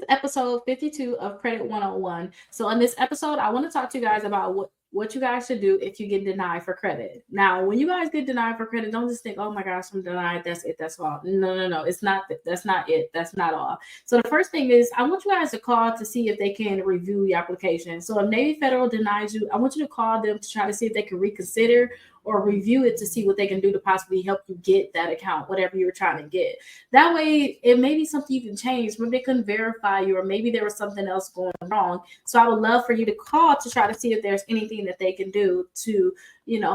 episode 52 of Credit 101. So in this episode, I want to talk to you guys about what you guys should do if you get denied for credit. Now, when you guys get denied for credit, don't just think, oh my gosh, I'm denied. That's it. That's all. No. It's not. That's not it. That's not all. So the first thing is I want you guys to call to see if they can review your application. So if Navy Federal denies you, I want you to call them to try to see if they can reconsider or review it to see what they can do to possibly help you get that account, whatever you were trying to get. That way, it may be something you can change. Maybe they couldn't verify you, or maybe there was something else going wrong. So I would love for you to call to try to see if there's anything that they can do to,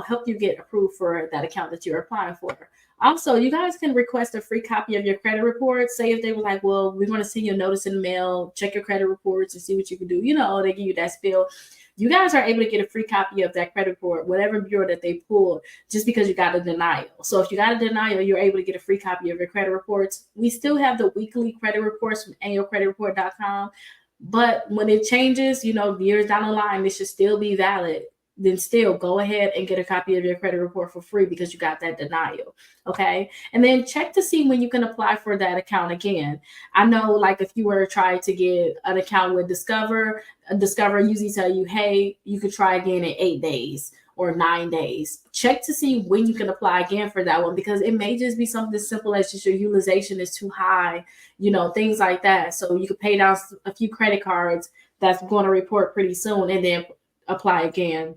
help you get approved for that account that you're applying for. Also, you guys can request a free copy of your credit report. Say if they were like, well, we want to send you a notice in the mail, check your credit reports and see what you can do. They give you that spiel. You guys are able to get a free copy of that credit report, whatever bureau that they pulled, just because you got a denial. So if you got a denial, you're able to get a free copy of your credit reports. We still have the weekly credit reports from annualcreditreport.com. But when it changes, years down the line, it should still be valid. Then still go ahead and get a copy of your credit report for free because you got that denial. Okay. And then check to see when you can apply for that account again. I know, like, if you were trying to get an account with Discover usually tell you, hey, you could try again in 8 days or 9 days. Check to see when you can apply again for that one, because it may just be something as simple as just your utilization is too high, things like that. So you could pay down a few credit cards that's going to report pretty soon and then apply again.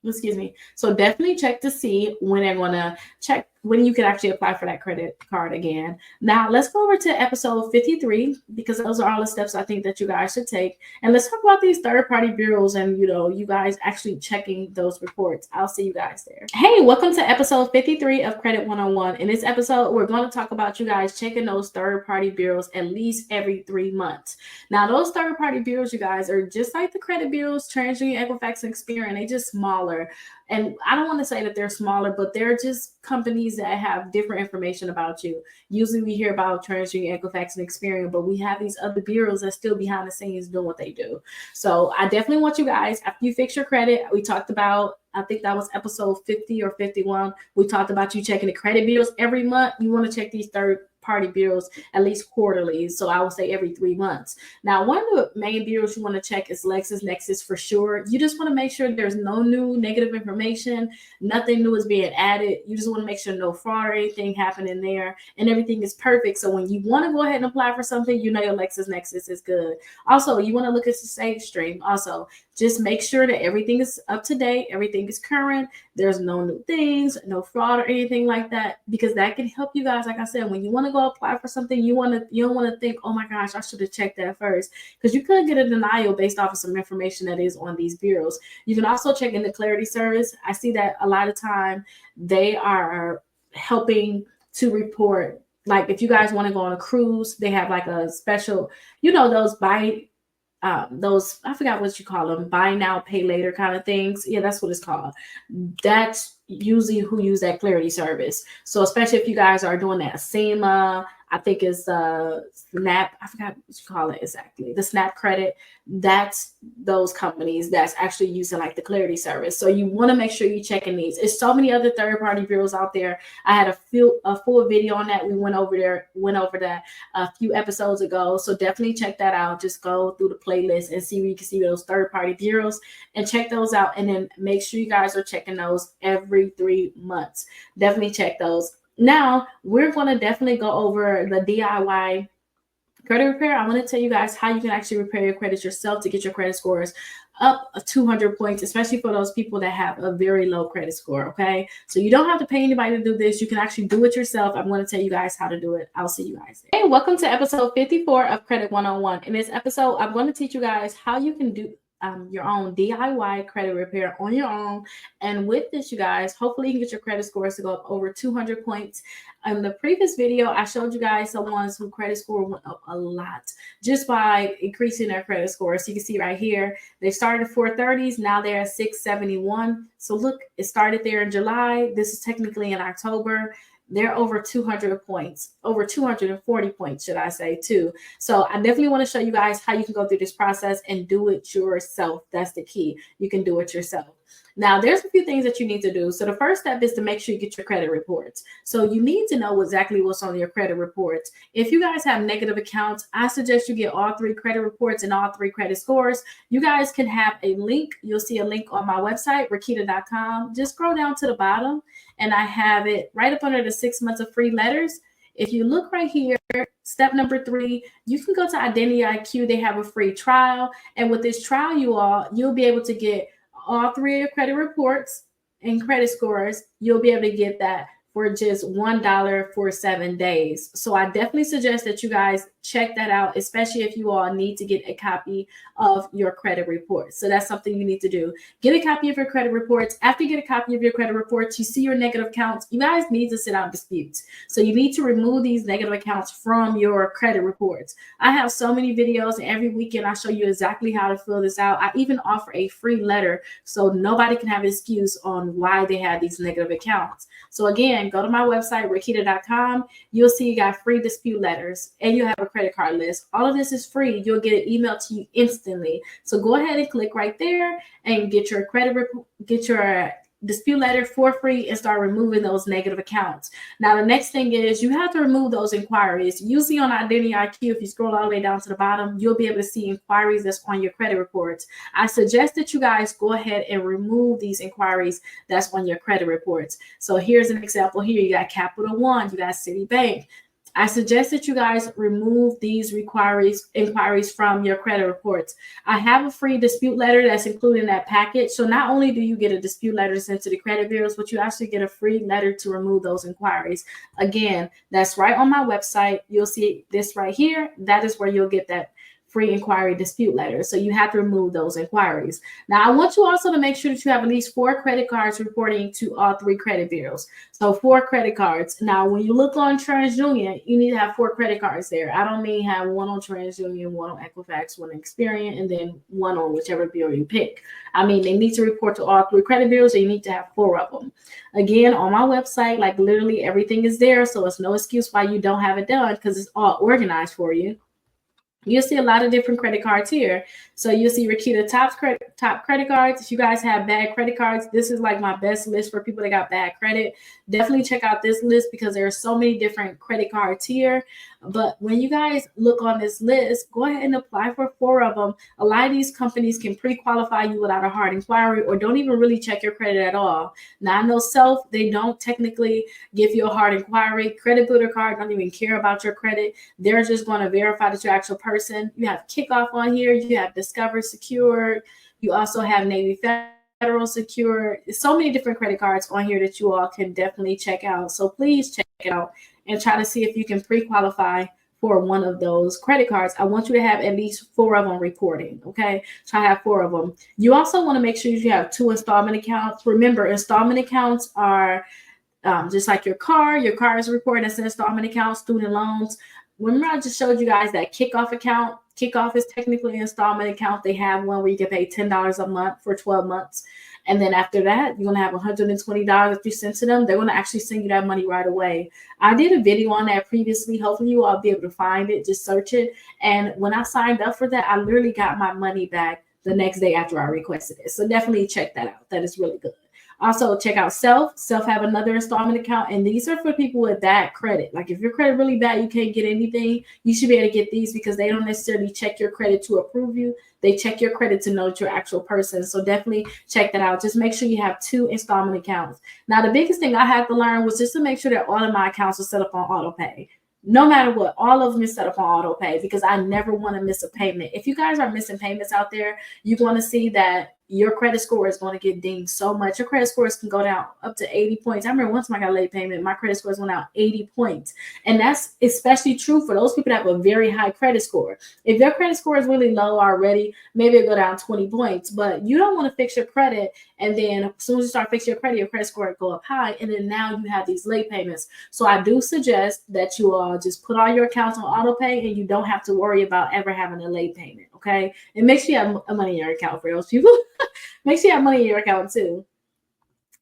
Excuse me. So definitely check to see when they're going to check when you can actually apply for that credit card again. Now let's go over to episode 53, because those are all the steps I think that you guys should take. And let's talk about these third-party bureaus and, you guys actually checking those reports. I'll see you guys there. Hey, welcome to episode 53 of Credit 101. In this episode, we're going to talk about you guys checking those third-party bureaus at least every 3 months. Now, those third-party bureaus, you guys, are just like the credit bureaus, TransUnion, Equifax, and Experian. They just smaller. And I don't want to say that they're smaller, but they're just companies that have different information about you. Usually we hear about TransUnion, Equifax, and Experian, but we have these other bureaus that still behind the scenes doing what they do. So I definitely want you guys, after you fix your credit, we talked about, I think that was episode 50 or 51. We talked about you checking the credit bureaus every month. You want to check these third-party bureaus at least quarterly. So I would say every 3 months. Now, one of the main bureaus you want to check is Lexus, Nexus for sure. You just want to make sure there's no new negative information. Nothing new is being added. You just want to make sure no fraud or anything happening there and everything is perfect. So when you want to go ahead and apply for something, your Lexus Nexus is good. Also, you want to look at the save stream. Also, just make sure that everything is up to date. Everything is current. There's no new things, no fraud or anything like that, because that can help you guys. Like I said, when you want to go apply for something, you don't want to think, oh my gosh, I should have checked that first, because you could get a denial based off of some information that is on these bureaus. You can also check in the Clarity service. I see that a lot of time they are helping to report, like if you guys want to go on a cruise, they have like a special, those I forgot what you call them, buy now, pay later kind of things. Yeah, that's what it's called. That's usually who use that Clarity service. So especially if you guys are doing that SEMA, I think it's Snap, I forgot what you call it exactly, the Snap credit. That's those companies that's actually using like the Clarity service. So you want to make sure you're checking these. There's so many other third-party bureaus out there. I had a full video on that. We went over that a few episodes ago. So definitely check that out. Just go through the playlist and see where you can see those third-party bureaus and check those out. And then make sure you guys are checking those every 3 months. Definitely check those. Now, we're going to definitely go over the DIY credit repair. I want to tell you guys how you can actually repair your credit yourself to get your credit scores up 200 points, especially for those people that have a very low credit score, okay? So you don't have to pay anybody to do this. You can actually do it yourself. I'm going to tell you guys how to do it. I'll see you guys there. Hey, welcome to episode 54 of Credit 101. In this episode, I'm going to teach you guys how you can do your own DIY credit repair on your own. And with this, you guys, hopefully you can get your credit scores to go up over 200 points. In the previous video, I showed you guys someone whose credit score went up a lot just by increasing their credit score. So you can see right here, they started at 430s. Now they're at 671. So look, it started there in July. This is technically in October. They're over 200 points, over 240 points, should I say, too. So I definitely want to show you guys how you can go through this process and do it yourself. That's the key. You can do it yourself. Now, there's a few things that you need to do. So the first step is to make sure you get your credit reports. So you need to know exactly what's on your credit reports. If you guys have negative accounts, I suggest you get all 3 credit reports and all 3 credit scores. You guys can have a link. You'll see a link on my website, Rickita.com. Just scroll down to the bottom, and I have it right up under the 6 months of free letters. If you look right here, step number 3, you can go to Identity IQ. They have a free trial. And with this trial, you'll be able to get all 3 of your credit reports and credit scores. You'll be able to get that for just $1 for 7 days. So I definitely suggest that you guys check that out, especially if you all need to get a copy of your credit report. So that's something you need to do. Get a copy of your credit reports. After you get a copy of your credit reports, you see your negative accounts. You guys need to sit out disputes. So you need to remove these negative accounts from your credit reports. I have so many videos, and every weekend I show you exactly how to fill this out. I even offer a free letter so nobody can have an excuse on why they have these negative accounts. So again, go to my website, Rickita.com. You'll see you got free dispute letters, and you have a credit card list. All of this is free. You'll get it emailed to you instantly. So go ahead and click right there and get your get your dispute letter for free and start removing those negative accounts. Now, the next thing is you have to remove those inquiries. Usually on Identity IQ, if you scroll all the way down to the bottom, you'll be able to see inquiries that's on your credit reports. I suggest that you guys go ahead and remove these inquiries that's on your credit reports. So here's an example here. You got Capital One, you got Citibank. I suggest that you guys remove these inquiries from your credit reports. I have a free dispute letter that's included in that package. So not only do you get a dispute letter sent to the credit bureaus, but you actually get a free letter to remove those inquiries. Again, that's right on my website. You'll see this right here. That is where you'll get that free inquiry dispute letter. So you have to remove those inquiries. Now, I want you also to make sure that you have at least 4 credit cards reporting to all 3 credit bureaus. So 4 credit cards. Now, when you look on TransUnion, you need to have 4 credit cards there. I don't mean have 1 on TransUnion, 1 on Equifax, 1 on Experian, and then 1 on whichever bureau you pick. I mean, they need to report to all 3 credit bureaus, so you need to have 4 of them. Again, on my website, like literally everything is there. So it's no excuse why you don't have it done, because it's all organized for you. You'll see a lot of different credit cards here. So you'll see Rickita top credit cards. If you guys have bad credit cards, this is like my best list for people that got bad credit. Definitely check out this list because there are so many different credit cards here. But when you guys look on this list, go ahead and apply for 4 of them. A lot of these companies can pre-qualify you without a hard inquiry or don't even really check your credit at all. Now, I know Self, they don't technically give you a hard inquiry. Credit Builder Card don't even care about your credit. They're just going to verify that you're an actual person. You have Kickoff on here. You have Discover Secure. You also have Navy Federal Secure. So many different credit cards on here that you all can definitely check out. So please check it out and try to see if you can pre-qualify for one of those credit cards. I want you to have at least 4 of them reporting, okay? So I have 4 of them. You also want to make sure you have 2 installment accounts. Remember, installment accounts are just like your car. Your car is reported as an installment account, student loans. Remember, I just showed you guys that Kickoff account. Kickoff is technically an installment account. They have one where you can pay $10 a month for 12 months. And then after that, you're going to have $120 that you send to them. They're going to actually send you that money right away. I did a video on that previously. Hopefully you all be able to find it. Just search it. And when I signed up for that, I literally got my money back the next day after I requested it. So definitely check that out. That is really good. Also, check out Self. Self have another installment account, and these are for people with bad credit. Like if your credit really bad, you can't get anything, you should be able to get these because they don't necessarily check your credit to approve you. They check your credit to know that you're an actual person. So definitely check that out. Just make sure you have 2 installment accounts. Now, the biggest thing I had to learn was just to make sure that all of my accounts are set up on Autopay. No matter what, all of them is set up on Autopay because I never want to miss a payment. If you guys are missing payments out there, you're going to see that your credit score is going to get dinged so much. Your credit scores can go down up to 80 points. I remember once I got a late payment, my credit scores went out 80 points. And that's especially true for those people that have a very high credit score. If your credit score is really low already, maybe it'll go down 20 points. But you don't want to fix your credit. And then as soon as you start fixing your credit score will go up high. And then now you have these late payments. So I do suggest that you all just put all your accounts on Autopay and you don't have to worry about ever having a late payment. Okay. And make sure you have money in your account for those people. Make sure you have money in your account too.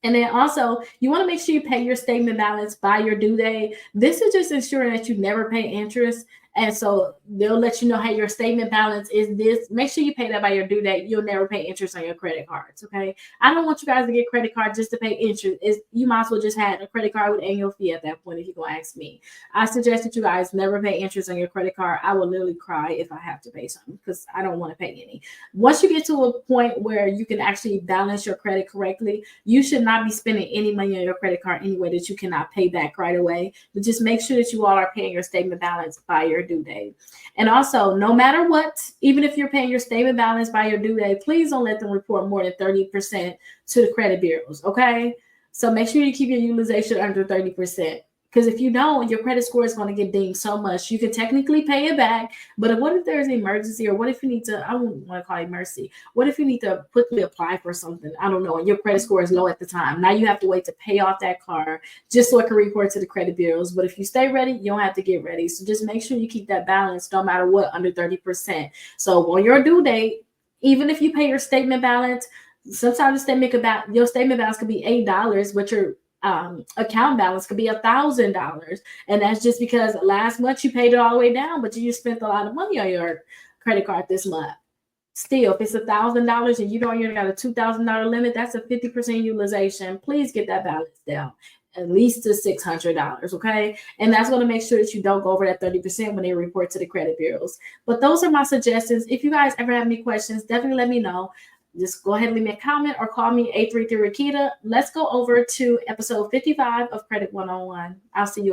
And then also, you want to make sure you pay your statement balance by your due date. This is just ensuring that you never pay interest And so they'll let you know, hey, your statement balance is this. Make sure you pay that by your due date. You'll never pay interest on your credit cards. Okay. I don't want you guys to get credit cards just to pay interest. You might as well just have a credit card with annual fee at that point if you're going to ask me. I suggest that you guys never pay interest on your credit card. I will literally cry if I have to pay something because I don't want to pay any. Once you get to a point where you can actually balance your credit correctly, you should not be spending any money on your credit card anyway that you cannot pay back right away. But just make sure that you all are paying your statement balance by your due date. And also, no matter what, even if you're paying your statement balance by your due date, please don't let them report more than 30% to the credit bureaus, okay? So make sure you keep your utilization under 30%. Because if you don't, your credit score is going to get dinged so much. You can technically pay it back, but what if there's an emergency, or what if you need to, I don't want to call it emergency. What if you need to quickly apply for something? I don't know, and your credit score is low at the time. Now you have to wait to pay off that car just so it can report to the credit bureaus. But if you stay ready, you don't have to get ready. So just make sure you keep that balance no matter what, under 30%. So on your due date, even if you pay your statement balance, sometimes your statement balance could be $8, but your account balance could be $1,000, and that's just because last month you paid it all the way down, but you spent a lot of money on your credit card this month. Still, if it's $1,000 and you got a $2,000 limit, that's a 50% utilization. Please get that balance down at least to $600, okay? And that's going to make sure that you don't go over that 30% when they report to the credit bureaus. But those are my suggestions. If you guys ever have any questions, definitely let me know. Just go ahead and leave me a comment or call me 833 Rickita. Let's go over to episode 55 of Credit 101. I'll see you.